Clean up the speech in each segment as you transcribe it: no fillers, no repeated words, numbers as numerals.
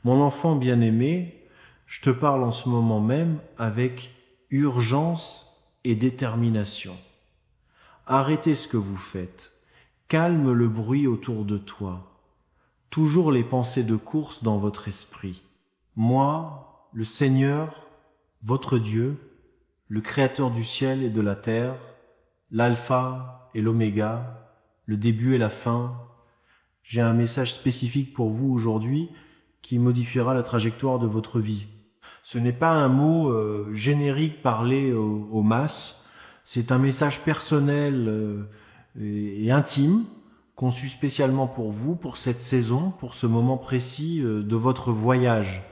Mon enfant bien-aimé, je te parle en ce moment même avec urgence et détermination. Arrêtez ce que vous faites. Calme le bruit autour de toi. Toujours les pensées de course dans votre esprit. Moi, le Seigneur, votre Dieu, le Créateur du ciel et de la terre, l'Alpha et l'Oméga, le début et la fin, j'ai un message spécifique pour vous aujourd'hui qui modifiera la trajectoire de votre vie. Ce n'est pas un mot générique parlé aux masses, c'est un message personnel et intime, conçu spécialement pour vous, pour cette saison, pour ce moment précis de votre voyage.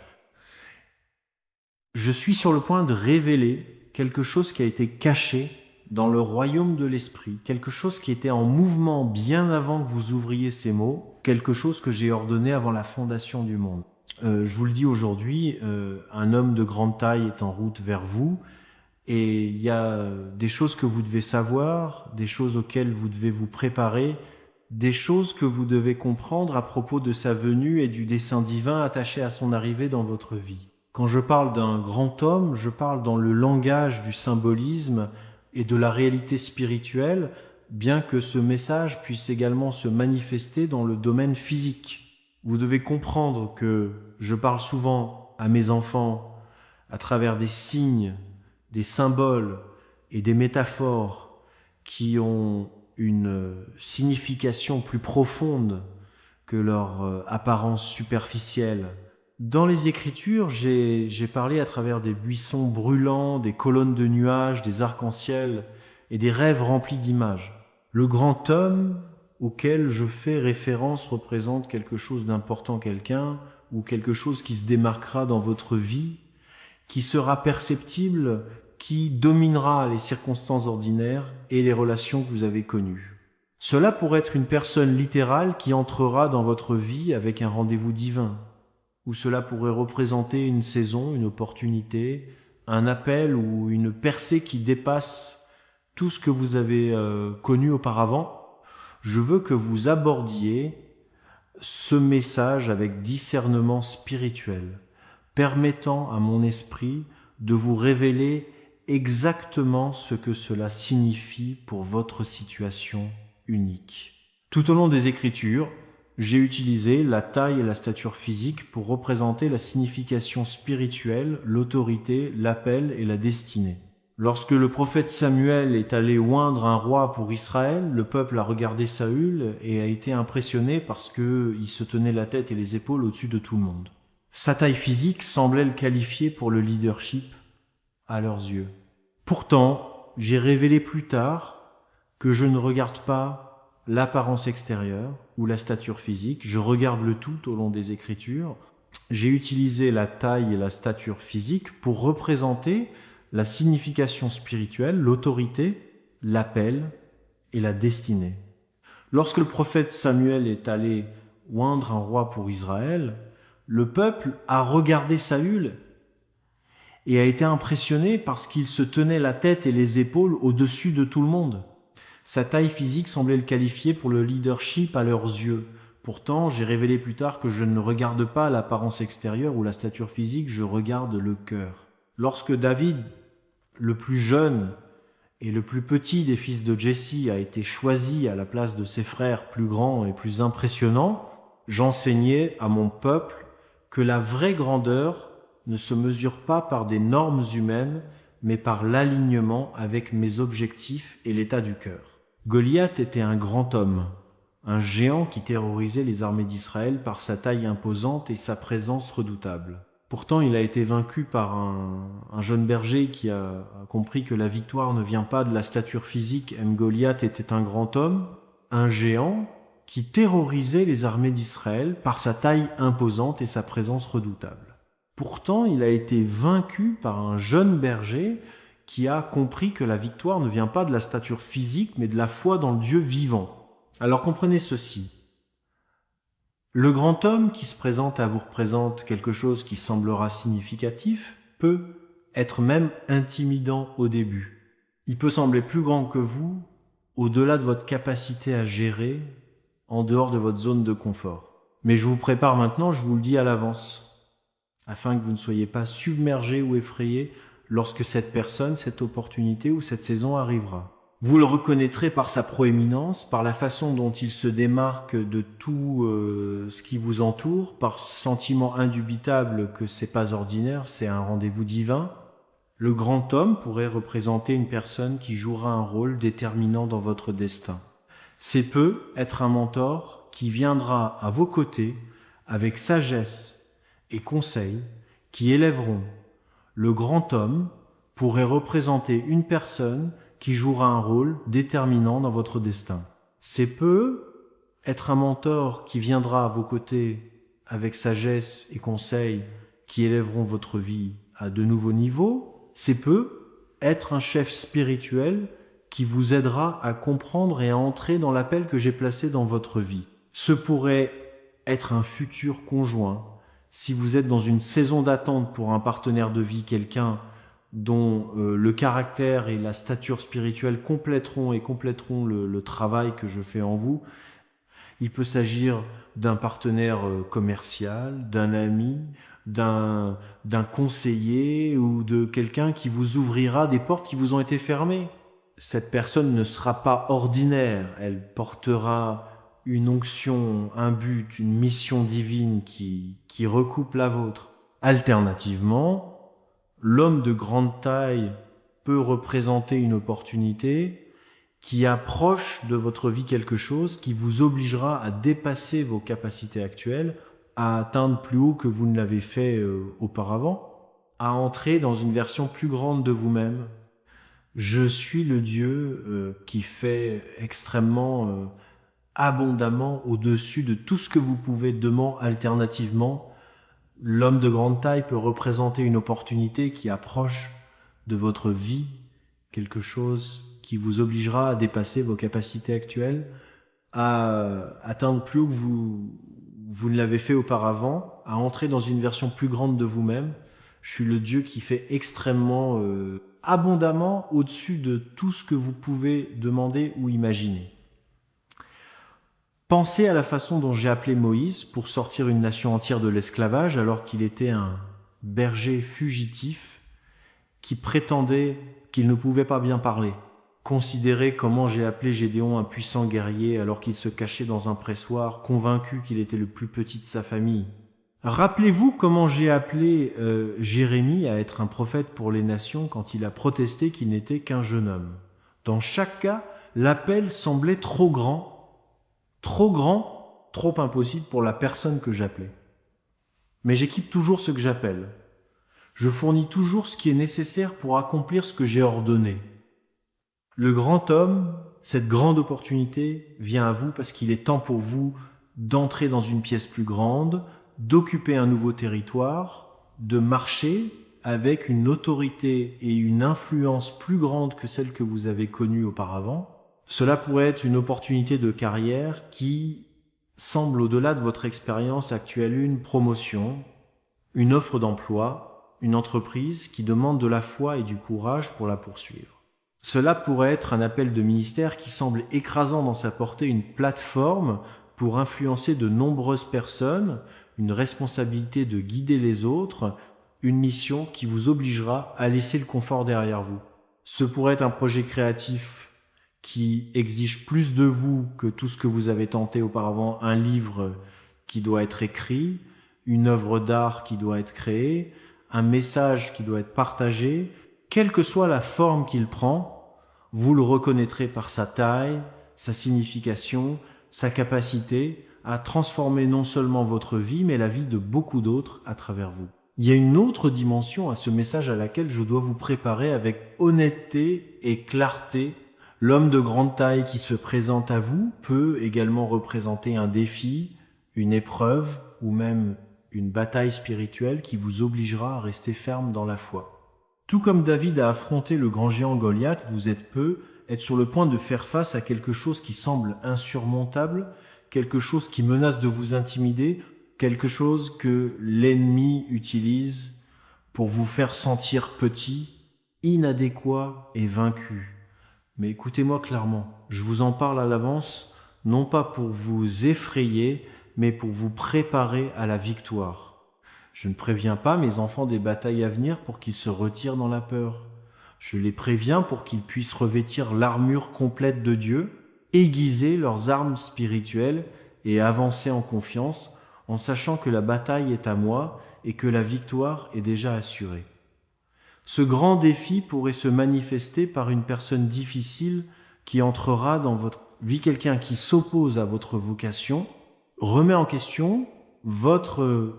Je suis sur le point de révéler quelque chose qui a été caché dans le royaume de l'esprit, quelque chose qui était en mouvement bien avant que vous ouvriez ces mots, quelque chose que j'ai ordonné avant la fondation du monde. Je vous le dis aujourd'hui, un homme de grande taille est en route vers vous, et il y a des choses que vous devez savoir, des choses auxquelles vous devez vous préparer, des choses que vous devez comprendre à propos de sa venue et du dessein divin attaché à son arrivée dans votre vie. Quand je parle d'un grand homme, je parle dans le langage du symbolisme et de la réalité spirituelle, bien que ce message puisse également se manifester dans le domaine physique. Vous devez comprendre que je parle souvent à mes enfants à travers des signes, des symboles et des métaphores qui ont une signification plus profonde que leur apparence superficielle. Dans les Écritures, j'ai parlé à travers des buissons brûlants, des colonnes de nuages, des arcs-en-ciel et des rêves remplis d'images. Le grand homme auquel je fais référence représente quelque chose d'important, quelqu'un ou quelque chose qui se démarquera dans votre vie, qui sera perceptible, qui dominera les circonstances ordinaires et les relations que vous avez connues. Cela pourrait être une personne littérale qui entrera dans votre vie avec un rendez-vous divin, ou cela pourrait représenter une saison, une opportunité, un appel ou une percée qui dépasse tout ce que vous avez connu auparavant. Je veux que vous abordiez ce message avec discernement spirituel, permettant à mon esprit de vous révéler exactement ce que cela signifie pour votre situation unique. Tout au long des Écritures, j'ai utilisé la taille et la stature physique pour représenter la signification spirituelle, l'autorité, l'appel et la destinée. Lorsque le prophète Samuel est allé oindre un roi pour Israël, le peuple a regardé Saül et a été impressionné parce qu'il se tenait la tête et les épaules au-dessus de tout le monde. Sa taille physique semblait le qualifier pour le leadership à leurs yeux. Pourtant, j'ai révélé plus tard que je ne regarde pas l'apparence extérieure ou la stature physique, je regarde le tout au long des Écritures. J'ai utilisé la taille et la stature physique pour représenter la signification spirituelle, l'autorité, l'appel et la destinée. Lorsque le prophète Samuel est allé oindre un roi pour Israël, le peuple a regardé Saül et a été impressionné parce qu'il se tenait la tête et les épaules au-dessus de tout le monde. Sa taille physique semblait le qualifier pour le leadership à leurs yeux. Pourtant, j'ai révélé plus tard que je ne regarde pas l'apparence extérieure ou la stature physique, je regarde le cœur. Lorsque David, le plus jeune et le plus petit des fils de Jesse, a été choisi à la place de ses frères plus grands et plus impressionnants, j'enseignais à mon peuple que la vraie grandeur ne se mesure pas par des normes humaines, mais par l'alignement avec mes objectifs et l'état du cœur. Goliath était un grand homme, un géant qui terrorisait les armées d'Israël par sa taille imposante et sa présence redoutable. Pourtant, il a été vaincu par un jeune berger qui a compris que la victoire ne vient pas de la stature physique. Goliath était un grand homme, un géant, qui terrorisait les armées d'Israël par sa taille imposante et sa présence redoutable. Pourtant, il a été vaincu par un jeune berger qui a compris que la victoire ne vient pas de la stature physique, mais de la foi dans le Dieu vivant. Alors comprenez ceci. Le grand homme qui se présente à vous représente quelque chose qui semblera significatif, peut être même intimidant au début. Il peut sembler plus grand que vous, au-delà de votre capacité à gérer, en dehors de votre zone de confort. Mais je vous prépare maintenant, je vous le dis à l'avance. afin que vous ne soyez pas submergé ou effrayé lorsque cette personne, cette opportunité ou cette saison arrivera. Vous le reconnaîtrez par sa proéminence, par la façon dont il se démarque de tout ce qui vous entoure, par ce sentiment indubitable que c'est pas ordinaire, c'est un rendez-vous divin. Le grand homme pourrait représenter une personne qui jouera un rôle déterminant dans votre destin. C'est peu être un mentor qui viendra à vos côtés avec sagesse et conseils qui élèveront. Le grand homme pourrait représenter une personne qui jouera un rôle déterminant dans votre destin. C'est peu être un mentor qui viendra à vos côtés avec sagesse et conseils qui élèveront votre vie à de nouveaux niveaux. C'est peu être un chef spirituel qui vous aidera à comprendre et à entrer dans l'appel que j'ai placé dans votre vie. Ce pourrait être un futur conjoint. Si vous êtes dans une saison d'attente pour un partenaire de vie, quelqu'un dont le caractère et la stature spirituelle compléteront le travail que je fais en vous. Il peut s'agir d'un partenaire commercial, d'un ami, d'un conseiller ou de quelqu'un qui vous ouvrira des portes qui vous ont été fermées. Cette personne ne sera pas ordinaire, elle portera une onction, un but, une mission divine qui recoupe la vôtre. Alternativement, l'homme de grande taille peut représenter une opportunité qui approche de votre vie quelque chose qui vous obligera à dépasser vos capacités actuelles, à atteindre plus haut que vous ne l'avez fait auparavant, à entrer dans une version plus grande de vous-même. Je suis le Dieu qui fait extrêmement abondamment au-dessus de tout ce que vous pouvez demander alternativement. L'homme de grande taille peut représenter une opportunité qui approche de votre vie, quelque chose qui vous obligera à dépasser vos capacités actuelles, à atteindre plus haut que vous ne l'avez fait auparavant, à entrer dans une version plus grande de vous-même. Je suis le Dieu qui fait extrêmement abondamment au-dessus de tout ce que vous pouvez demander ou imaginer. Pensez à la façon dont j'ai appelé Moïse pour sortir une nation entière de l'esclavage alors qu'il était un berger fugitif qui prétendait qu'il ne pouvait pas bien parler. Considérez comment j'ai appelé Gédéon un puissant guerrier alors qu'il se cachait dans un pressoir, convaincu qu'il était le plus petit de sa famille. Rappelez-vous comment j'ai appelé Jérémie à être un prophète pour les nations quand il a protesté qu'il n'était qu'un jeune homme. Dans chaque cas, l'appel semblait trop grand, trop impossible pour la personne que j'appelais. Mais j'équipe toujours ce que j'appelle. Je fournis toujours ce qui est nécessaire pour accomplir ce que j'ai ordonné. Le grand homme, cette grande opportunité, vient à vous parce qu'il est temps pour vous d'entrer dans une pièce plus grande, d'occuper un nouveau territoire, de marcher avec une autorité et une influence plus grande que celle que vous avez connue auparavant. Cela pourrait être une opportunité de carrière qui semble au-delà de votre expérience actuelle, une promotion, une offre d'emploi, une entreprise qui demande de la foi et du courage pour la poursuivre. Cela pourrait être un appel de ministère qui semble écrasant dans sa portée, une plateforme pour influencer de nombreuses personnes, une responsabilité de guider les autres, une mission qui vous obligera à laisser le confort derrière vous. Ce pourrait être un projet créatif qui exige plus de vous que tout ce que vous avez tenté auparavant, un livre qui doit être écrit, une œuvre d'art qui doit être créée, un message qui doit être partagé, quelle que soit la forme qu'il prend, vous le reconnaîtrez par sa taille, sa signification, sa capacité à transformer non seulement votre vie, mais la vie de beaucoup d'autres à travers vous. Il y a une autre dimension à ce message à laquelle je dois vous préparer avec honnêteté et clarté. L'homme de grande taille qui se présente à vous peut également représenter un défi, une épreuve ou même une bataille spirituelle qui vous obligera à rester ferme dans la foi. Tout comme David a affronté le grand géant Goliath, vous êtes sur le point de faire face à quelque chose qui semble insurmontable, quelque chose qui menace de vous intimider, quelque chose que l'ennemi utilise pour vous faire sentir petit, inadéquat et vaincu. Mais écoutez-moi clairement, je vous en parle à l'avance, non pas pour vous effrayer, mais pour vous préparer à la victoire. Je ne préviens pas mes enfants des batailles à venir pour qu'ils se retirent dans la peur. Je les préviens pour qu'ils puissent revêtir l'armure complète de Dieu, aiguiser leurs armes spirituelles et avancer en confiance, en sachant que la bataille est à moi et que la victoire est déjà assurée. Ce grand défi pourrait se manifester par une personne difficile qui entrera dans votre vie, quelqu'un qui s'oppose à votre vocation, remet en question votre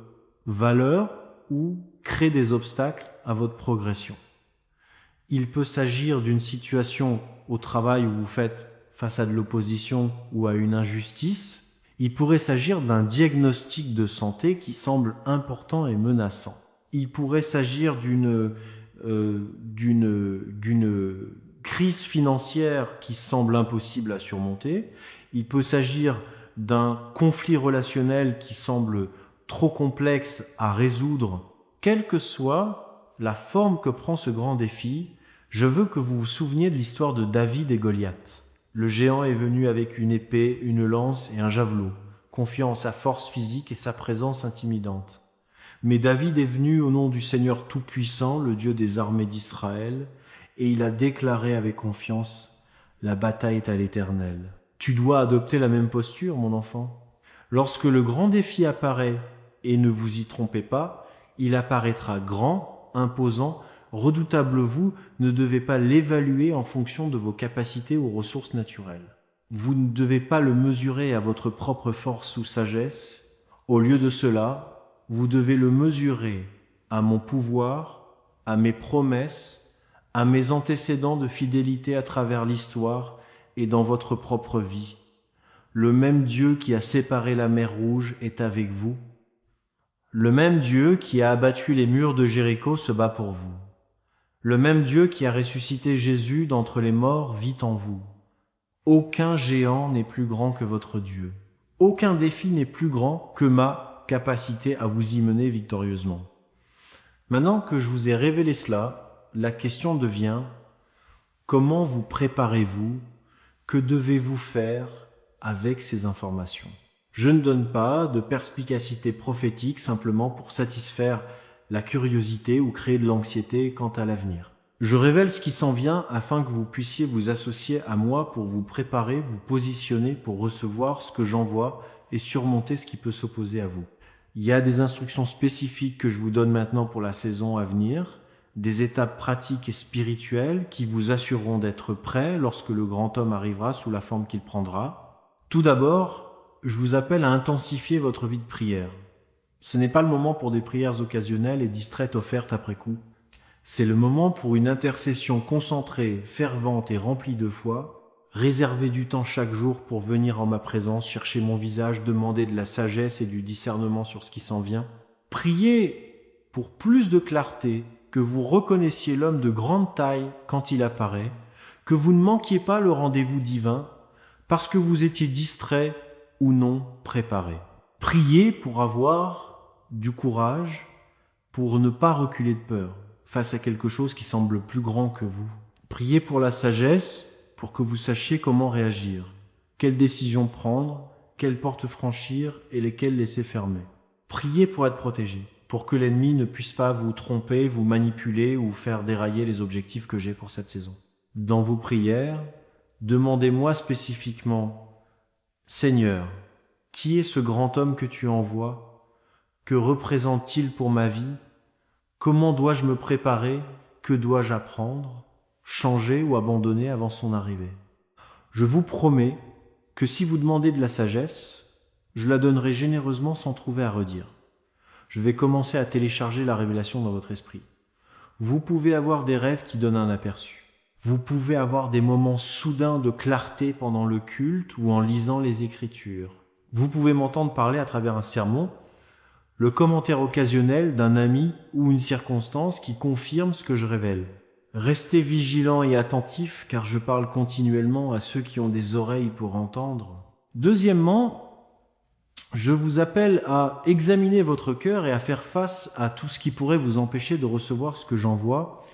valeur ou crée des obstacles à votre progression. Il peut s'agir d'une situation au travail où vous faites face à de l'opposition ou à une injustice. Il pourrait s'agir d'un diagnostic de santé qui semble important et menaçant. Il pourrait s'agir d'une crise financière qui semble impossible à surmonter. Il peut s'agir d'un conflit relationnel qui semble trop complexe à résoudre. Quelle que soit la forme que prend ce grand défi, je veux que vous vous souveniez de l'histoire de David et Goliath. Le géant est venu avec une épée, une lance et un javelot, confiant en sa force physique et sa présence intimidante. Mais David est venu au nom du Seigneur Tout-Puissant, le Dieu des armées d'Israël, et il a déclaré avec confiance, « La bataille est à l'Éternel. » Tu dois adopter la même posture, mon enfant. Lorsque le grand défi apparaît, et ne vous y trompez pas, il apparaîtra grand, imposant, redoutable. Vous ne devez pas l'évaluer en fonction de vos capacités ou ressources naturelles. Vous ne devez pas le mesurer à votre propre force ou sagesse. Au lieu de cela, vous devez le mesurer à mon pouvoir, à mes promesses, à mes antécédents de fidélité à travers l'histoire et dans votre propre vie. Le même Dieu qui a séparé la mer Rouge est avec vous. Le même Dieu qui a abattu les murs de Jéricho se bat pour vous. Le même Dieu qui a ressuscité Jésus d'entre les morts vit en vous. Aucun géant n'est plus grand que votre Dieu. Aucun défi n'est plus grand que ma capacité à vous y mener victorieusement. Maintenant que je vous ai révélé cela, la question devient: comment vous préparez-vous? Que devez-vous faire avec ces informations? Je ne donne pas de perspicacité prophétique simplement pour satisfaire la curiosité ou créer de l'anxiété quant à l'avenir. Je révèle ce qui s'en vient afin que vous puissiez vous associer à moi pour vous préparer, vous positionner pour recevoir ce que j'envoie et surmonter ce qui peut s'opposer à vous. Il y a des instructions spécifiques que je vous donne maintenant pour la saison à venir, des étapes pratiques et spirituelles qui vous assureront d'être prêts lorsque le grand homme arrivera sous la forme qu'il prendra. Tout d'abord, je vous appelle à intensifier votre vie de prière. Ce n'est pas le moment pour des prières occasionnelles et distraites offertes après coup. C'est le moment pour une intercession concentrée, fervente et remplie de foi. Réservez du temps chaque jour pour venir en ma présence, chercher mon visage, demander de la sagesse et du discernement sur ce qui s'en vient. Priez pour plus de clarté, que vous reconnaissiez l'homme de grande taille quand il apparaît, que vous ne manquiez pas le rendez-vous divin, parce que vous étiez distrait ou non préparé. Priez pour avoir du courage, pour ne pas reculer de peur face à quelque chose qui semble plus grand que vous. Priez pour la sagesse, pour que vous sachiez comment réagir, quelles décisions prendre, quelles portes franchir et lesquelles laisser fermer. Priez pour être protégé, pour que l'ennemi ne puisse pas vous tromper, vous manipuler ou faire dérailler les objectifs que j'ai pour cette saison. Dans vos prières, demandez-moi spécifiquement: Seigneur, qui est ce grand homme que tu envoies? Que représente-t-il pour ma vie? Comment dois-je me préparer? Que dois-je apprendre, changer ou abandonner avant son arrivée? Je vous promets que si vous demandez de la sagesse, je la donnerai généreusement sans trouver à redire. Je vais commencer à télécharger la révélation dans votre esprit. Vous pouvez avoir des rêves qui donnent un aperçu. Vous pouvez avoir des moments soudains de clarté pendant le culte ou en lisant les Écritures. Vous pouvez m'entendre parler à travers un sermon, le commentaire occasionnel d'un ami ou une circonstance qui confirme ce que je révèle. Restez vigilants et attentifs, car je parle continuellement à ceux qui ont des oreilles pour entendre. Deuxièmement, je vous appelle à examiner votre cœur et à faire face à tout ce qui pourrait vous empêcher de recevoir ce que j'envoie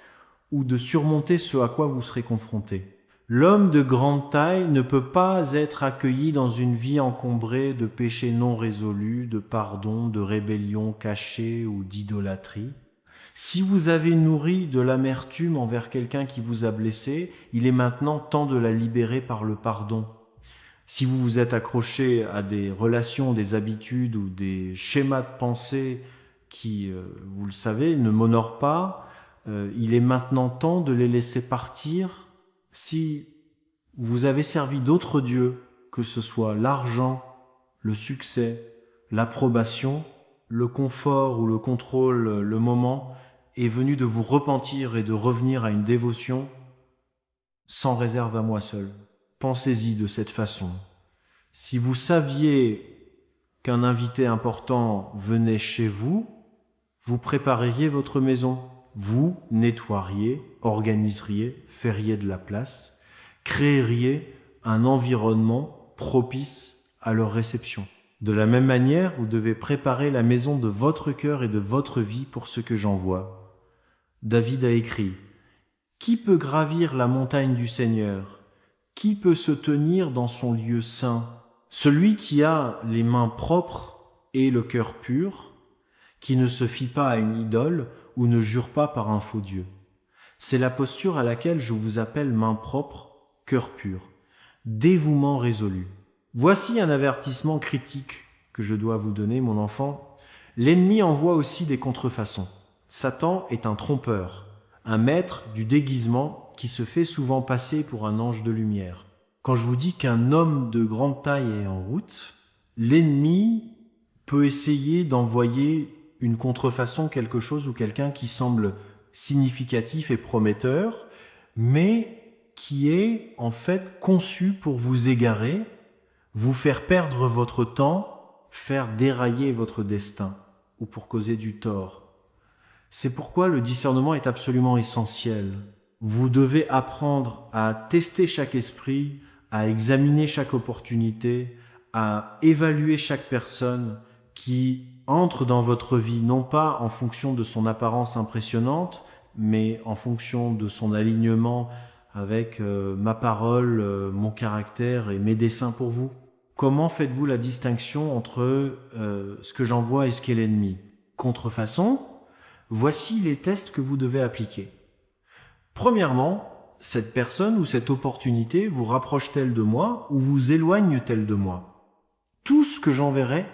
ou de surmonter ce à quoi vous serez confrontés. L'homme de grande taille ne peut pas être accueilli dans une vie encombrée de péchés non résolus, de pardon, de rébellion cachée ou d'idolâtrie. Si vous avez nourri de l'amertume envers quelqu'un qui vous a blessé, il est maintenant temps de la libérer par le pardon. Si vous vous êtes accroché à des relations, des habitudes ou des schémas de pensée qui, vous le savez, ne m'honorent pas, il est maintenant temps de les laisser partir. Si vous avez servi d'autres dieux, que ce soit l'argent, le succès, l'approbation, le confort ou le contrôle, le moment est venu de vous repentir et de revenir à une dévotion sans réserve à moi seul. Pensez-y de cette façon. Si vous saviez qu'un invité important venait chez vous, vous prépareriez votre maison, vous nettoieriez, organiseriez, feriez de la place, créeriez un environnement propice à leur réception. De la même manière, vous devez préparer la maison de votre cœur et de votre vie pour ce que j'envoie. David a écrit « Qui peut gravir la montagne du Seigneur ? Qui peut se tenir dans son lieu saint ? Celui qui a les mains propres et le cœur pur, qui ne se fie pas à une idole ou ne jure pas par un faux Dieu. » C'est la posture à laquelle je vous appelle main propre, cœur pur, dévouement résolu. Voici un avertissement critique que je dois vous donner, mon enfant. L'ennemi envoie aussi des contrefaçons. Satan est un trompeur, un maître du déguisement qui se fait souvent passer pour un ange de lumière. Quand je vous dis qu'un homme de grande taille est en route, l'ennemi peut essayer d'envoyer une contrefaçon, quelque chose ou quelqu'un qui semble significatif et prometteur, mais qui est en fait conçu pour vous égarer, vous faire perdre votre temps, faire dérailler votre destin ou pour causer du tort. C'est pourquoi le discernement est absolument essentiel. Vous devez apprendre à tester chaque esprit, à examiner chaque opportunité, à évaluer chaque personne qui entre dans votre vie, non pas en fonction de son apparence impressionnante, mais en fonction de son alignement avec ma parole, mon caractère et mes desseins pour vous. Comment faites-vous la distinction entre ce que j'envoie et ce qu'est l'ennemi ? Contrefaçon, voici les tests que vous devez appliquer. Premièrement, cette personne ou cette opportunité vous rapproche-t-elle de moi ou vous éloigne-t-elle de moi ? Tout ce que j'enverrai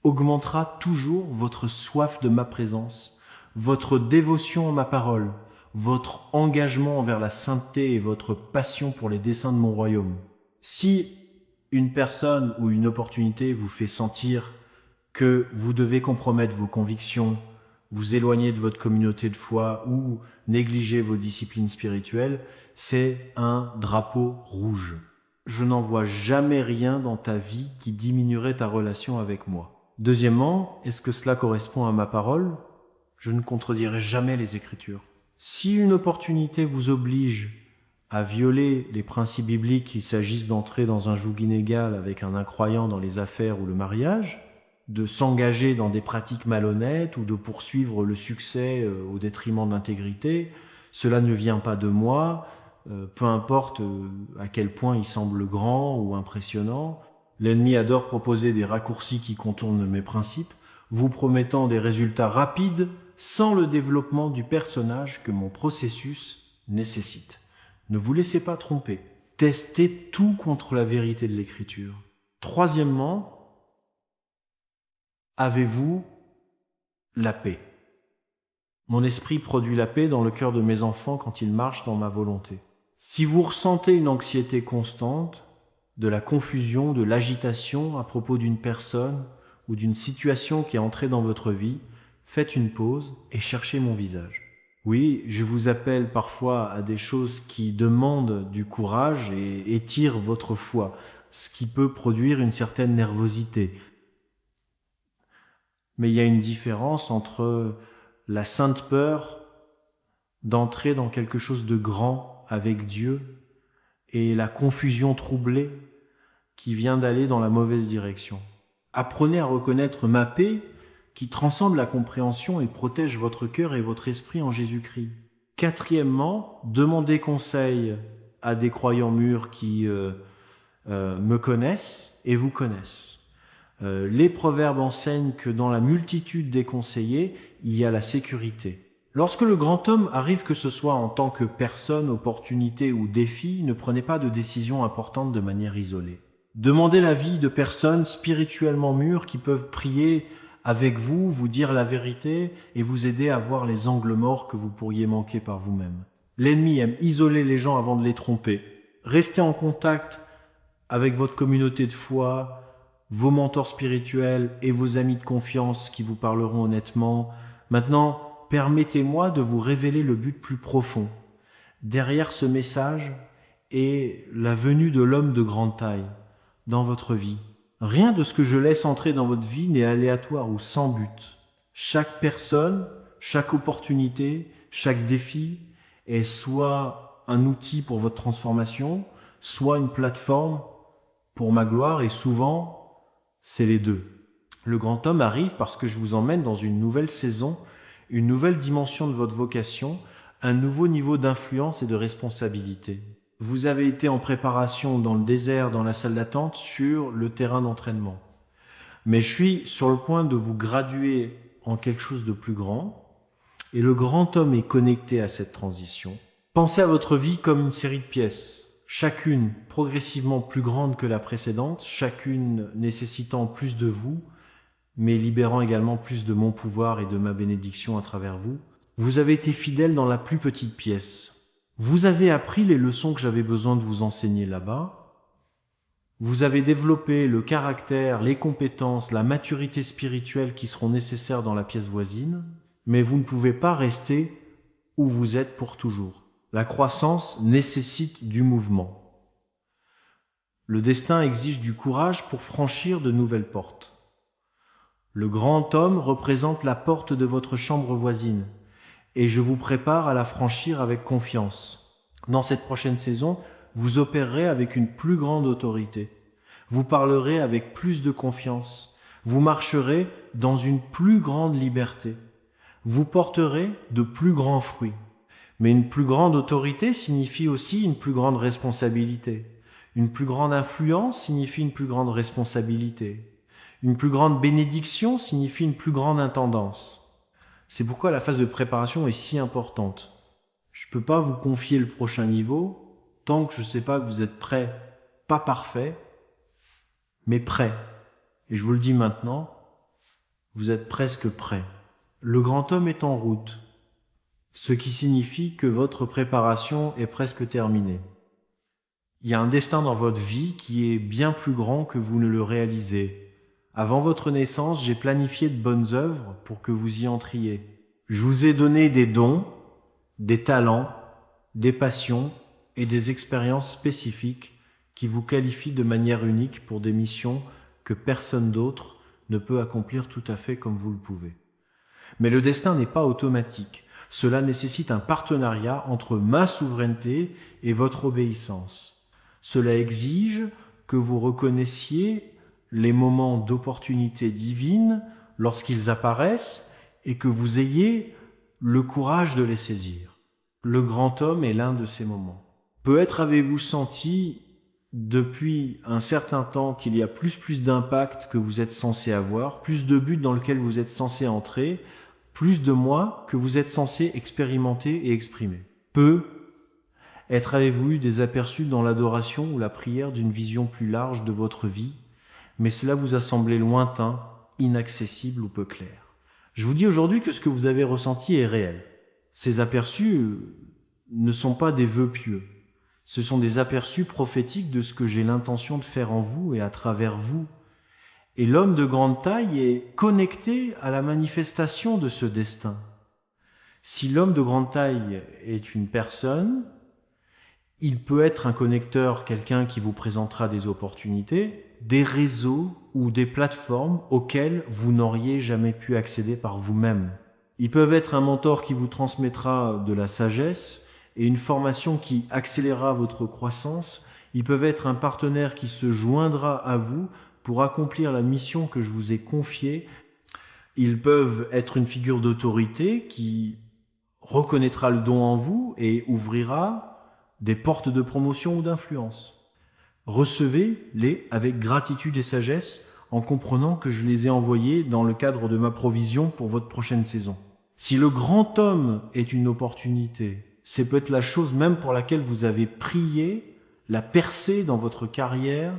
augmentera toujours votre soif de ma présence, votre dévotion à ma parole, votre engagement envers la sainteté et votre passion pour les desseins de mon royaume. Si une personne ou une opportunité vous fait sentir que vous devez compromettre vos convictions, vous éloigner de votre communauté de foi ou négliger vos disciplines spirituelles, c'est un drapeau rouge. Je n'envoie jamais rien dans ta vie qui diminuerait ta relation avec moi. Deuxièmement, est-ce que cela correspond à ma parole ? Je ne contredirai jamais les Écritures. Si une opportunité vous oblige à violer les principes bibliques, qu'il s'agisse d'entrer dans un joug inégal avec un incroyant dans les affaires ou le mariage, de s'engager dans des pratiques malhonnêtes ou de poursuivre le succès au détriment de l'intégrité, cela ne vient pas de moi, peu importe à quel point il semble grand ou impressionnant. L'ennemi adore proposer des raccourcis qui contournent mes principes, vous promettant des résultats rapides sans le développement du personnage que mon processus nécessite. Ne vous laissez pas tromper. Testez tout contre la vérité de l'Écriture. Troisièmement, avez-vous la paix ? Mon esprit produit la paix dans le cœur de mes enfants quand ils marchent dans ma volonté. Si vous ressentez une anxiété constante, de la confusion, de l'agitation à propos d'une personne ou d'une situation qui est entrée dans votre vie, faites une pause et cherchez mon visage. Oui, je vous appelle parfois à des choses qui demandent du courage et étirent votre foi, ce qui peut produire une certaine nervosité. Mais il y a une différence entre la sainte peur d'entrer dans quelque chose de grand avec Dieu et la confusion troublée qui vient d'aller dans la mauvaise direction. Apprenez à reconnaître ma paix qui transcende la compréhension et protège votre cœur et votre esprit en Jésus-Christ. Quatrièmement, demandez conseil à des croyants mûrs qui me connaissent et vous connaissent. Les proverbes enseignent que dans la multitude des conseillers, il y a la sécurité. Lorsque le grand homme arrive, que ce soit en tant que personne, opportunité ou défi, ne prenez pas de décisions importantes de manière isolée. Demandez l'avis de personnes spirituellement mûres qui peuvent prier avec vous, vous dire la vérité et vous aider à voir les angles morts que vous pourriez manquer par vous-même. L'ennemi aime isoler les gens avant de les tromper. Restez en contact avec votre communauté de foi, vos mentors spirituels et vos amis de confiance qui vous parleront honnêtement. Maintenant, permettez-moi de vous révéler le but plus profond. Derrière ce message est la venue de l'homme de grande taille dans votre vie. Rien de ce que je laisse entrer dans votre vie n'est aléatoire ou sans but. Chaque personne, chaque opportunité, chaque défi est soit un outil pour votre transformation, soit une plateforme pour ma gloire, et souvent, c'est les deux. Le grand homme arrive parce que je vous emmène dans une nouvelle saison, une nouvelle dimension de votre vocation, un nouveau niveau d'influence et de responsabilité. Vous avez été en préparation dans le désert, dans la salle d'attente, sur le terrain d'entraînement. Mais je suis sur le point de vous graduer en quelque chose de plus grand, et le grand homme est connecté à cette transition. Pensez à votre vie comme une série de pièces, chacune progressivement plus grande que la précédente, chacune nécessitant plus de vous, mais libérant également plus de mon pouvoir et de ma bénédiction à travers vous. Vous avez été fidèle dans la plus petite pièce. Vous avez appris les leçons que j'avais besoin de vous enseigner là-bas. Vous avez développé le caractère, les compétences, la maturité spirituelle qui seront nécessaires dans la pièce voisine, mais vous ne pouvez pas rester où vous êtes pour toujours. La croissance nécessite du mouvement. Le destin exige du courage pour franchir de nouvelles portes. Le grand homme représente la porte de votre chambre voisine, et je vous prépare à la franchir avec confiance. Dans cette prochaine saison, vous opérerez avec une plus grande autorité. Vous parlerez avec plus de confiance. Vous marcherez dans une plus grande liberté. Vous porterez de plus grands fruits. Mais une plus grande autorité signifie aussi une plus grande responsabilité. Une plus grande influence signifie une plus grande responsabilité. Une plus grande bénédiction signifie une plus grande intendance. C'est pourquoi la phase de préparation est si importante. Je ne peux pas vous confier le prochain niveau tant que je ne sais pas que vous êtes prêt, pas parfait, mais prêt. Et je vous le dis maintenant, vous êtes presque prêt. Le grand homme est en route, ce qui signifie que votre préparation est presque terminée. Il y a un destin dans votre vie qui est bien plus grand que vous ne le réalisez. Avant votre naissance, j'ai planifié de bonnes œuvres pour que vous y entriez. Je vous ai donné des dons, des talents, des passions et des expériences spécifiques qui vous qualifient de manière unique pour des missions que personne d'autre ne peut accomplir tout à fait comme vous le pouvez. Mais le destin n'est pas automatique. Cela nécessite un partenariat entre ma souveraineté et votre obéissance. Cela exige que vous reconnaissiez les moments d'opportunité divine lorsqu'ils apparaissent et que vous ayez le courage de les saisir. Le grand homme est l'un de ces moments. Peut-être avez-vous senti depuis un certain temps qu'il y a plus d'impact que vous êtes censé avoir, plus de buts dans lesquels vous êtes censé entrer, plus de moi que vous êtes censé expérimenter et exprimer. Peut-être avez-vous eu des aperçus dans l'adoration ou la prière d'une vision plus large de votre vie, mais cela vous a semblé lointain, inaccessible ou peu clair. Je vous dis aujourd'hui que ce que vous avez ressenti est réel. Ces aperçus ne sont pas des vœux pieux. Ce sont des aperçus prophétiques de ce que j'ai l'intention de faire en vous et à travers vous. Et l'homme de grande taille est connecté à la manifestation de ce destin. Si l'homme de grande taille est une personne, il peut être un connecteur, quelqu'un qui vous présentera des opportunités, des réseaux ou des plateformes auxquelles vous n'auriez jamais pu accéder par vous-même. Ils peuvent être un mentor qui vous transmettra de la sagesse et une formation qui accélérera votre croissance. Ils peuvent être un partenaire qui se joindra à vous pour accomplir la mission que je vous ai confiée. Ils peuvent être une figure d'autorité qui reconnaîtra le don en vous et ouvrira des portes de promotion ou d'influence. Recevez-les avec gratitude et sagesse en comprenant que je les ai envoyés dans le cadre de ma provision pour votre prochaine saison. Si le grand homme est une opportunité, c'est peut-être la chose même pour laquelle vous avez prié, la percée dans votre carrière,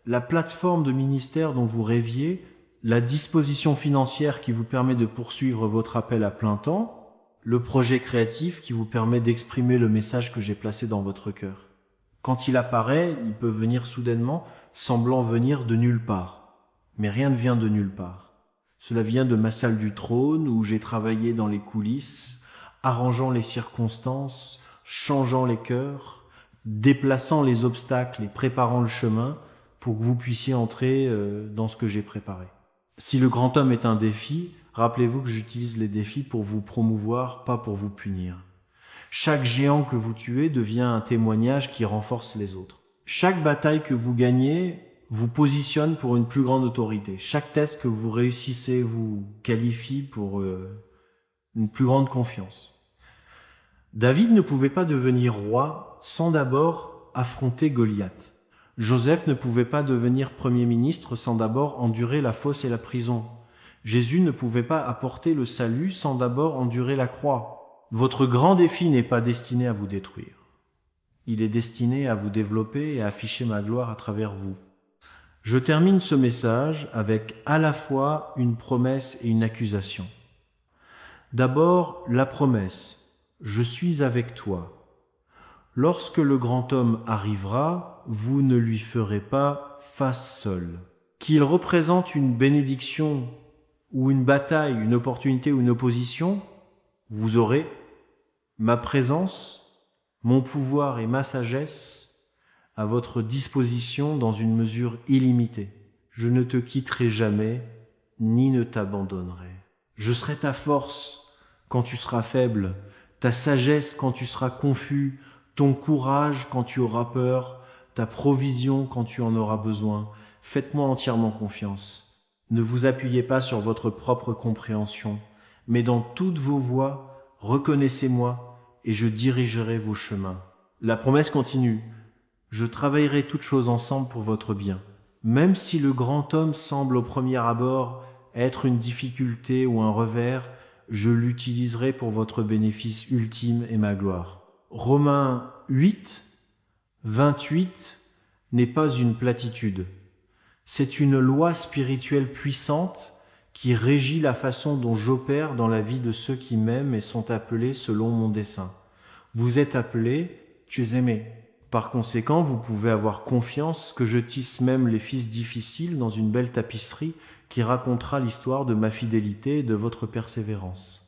la plateforme de ministère dont vous rêviez, la disposition financière qui vous permet de poursuivre votre appel à plein temps, le projet créatif qui vous permet d'exprimer le message que j'ai placé dans votre cœur. Quand il apparaît, il peut venir soudainement, semblant venir de nulle part. Mais rien ne vient de nulle part. Cela vient de ma salle du trône où j'ai travaillé dans les coulisses, arrangeant les circonstances, changeant les cœurs, déplaçant les obstacles et préparant le chemin pour que vous puissiez entrer dans ce que j'ai préparé. Si le grand homme est un défi, rappelez-vous que j'utilise les défis pour vous promouvoir, pas pour vous punir. Chaque géant que vous tuez devient un témoignage qui renforce les autres. Chaque bataille que vous gagnez vous positionne pour une plus grande autorité. Chaque test que vous réussissez vous qualifie pour une plus grande confiance. David ne pouvait pas devenir roi sans d'abord affronter Goliath. Joseph ne pouvait pas devenir premier ministre sans d'abord endurer la fosse et la prison. Jésus ne pouvait pas apporter le salut sans d'abord endurer la croix. Votre grand défi n'est pas destiné à vous détruire. Il est destiné à vous développer et à afficher ma gloire à travers vous. Je termine ce message avec à la fois une promesse et une accusation. D'abord, la promesse. Je suis avec toi. Lorsque le grand homme arrivera, vous ne lui ferez pas face seul. Qu'il représente une bénédiction ou une bataille, une opportunité ou une opposition, vous aurez ma présence, mon pouvoir et ma sagesse à votre disposition dans une mesure illimitée. Je ne te quitterai jamais, ni ne t'abandonnerai. Je serai ta force quand tu seras faible, ta sagesse quand tu seras confus, ton courage quand tu auras peur, ta provision quand tu en auras besoin. Faites-moi entièrement confiance. Ne vous appuyez pas sur votre propre compréhension, mais dans toutes vos voies, reconnaissez-moi et je dirigerai vos chemins. La promesse continue. Je travaillerai toutes choses ensemble pour votre bien. Même si le grand homme semble au premier abord être une difficulté ou un revers, je l'utiliserai pour votre bénéfice ultime et ma gloire. Romains 8, 28 n'est pas une platitude. C'est une loi spirituelle puissante qui régit la façon dont j'opère dans la vie de ceux qui m'aiment et sont appelés selon mon dessein. Vous êtes appelés, tu es aimé. Par conséquent, vous pouvez avoir confiance que je tisse même les fils difficiles dans une belle tapisserie qui racontera l'histoire de ma fidélité et de votre persévérance.